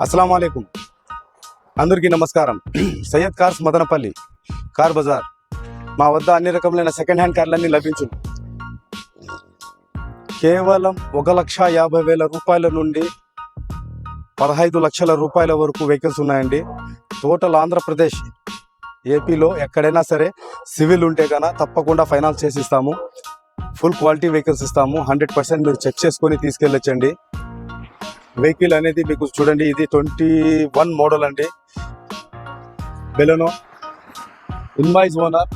అస్సలాము అలైకుం. అందరికీ నమస్కారం. Syed Cars Madanapalle car Bazar. మా వద్ద అన్ని రకములైన సెకండ్ హ్యాండ్ కార్లన్నీ లభించును. కేవలం 1,50,000 రూపాయల నుండి 15 లక్షల రూపాయల వరకు వెహికల్స్ ఉన్నాయండి. టోటల్ ఆంధ్రప్రదేశ్, ఏపీలో ఎక్కడైనా సరే సివిల్ ఉంటే కనుక తప్పకుండా ఫైనాన్స్ చేసి ఇస్తాము. ఫుల్ క్వాలిటీ వెహికల్స్ ఇస్తాము. 100% మీరు చెక్ చేసుకొని తీసుకెళ్ళొచ్చండి. వెహికల్ అనేది మీకు చూడండి, ఇది 21 మోడల్ అండి. Baleno invoice owner,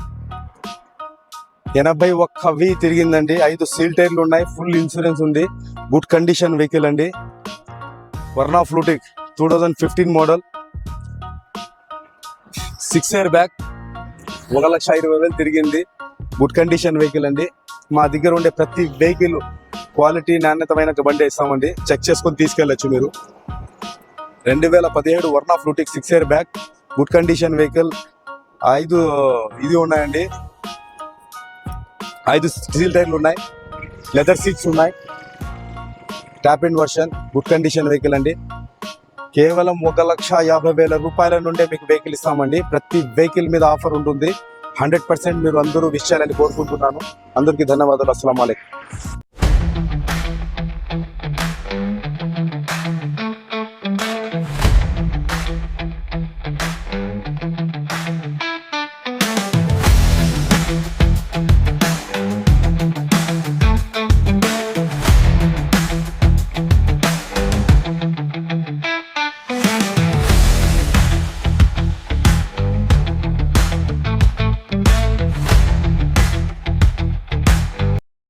81,000 తిరిగిందండి. 5 సీల్ టైర్లు ఉన్నాయి. ఫుల్ ఇన్సూరెన్స్ ఉంది. గుడ్ కండిషన్ వెహికల్ అండి. వర్నా ఫ్లూటిక్ 2015 మోడల్, 6 ఇయర్ బ్యాక్, 1,20,000 తిరిగింది. గుడ్ కండిషన్ వెహికల్ అండి. మా దగ్గర ఉండే ప్రతి వెహికల్ క్వాలిటీ నాణ్యతమైన బండి ఇస్తామండి. చెక్ చేసుకొని తీసుకెళ్ళచ్చు మీరు. 2017 Verna fluidic 6 year back, good condition vehicle. 5 ఇది ఉన్నాయండి. 5 స్టీల్ టైర్లు ఉన్నాయి. లెదర్ సీట్స్ ఉన్నాయి. Top end version, good condition vehicle అండి. కేవలం 1,50,000 రూపాయల నుండే మీకు వెహికల్ ఇస్తామండి. ప్రతి వెహికల్ మీద ఆఫర్ ఉంటుంది. 100% మీరు అందరూ విష్ చేయాలని కోరుకుంటున్నాను. అందరికీ ధన్యవాదాలు. అస్సలాము అలైకుం.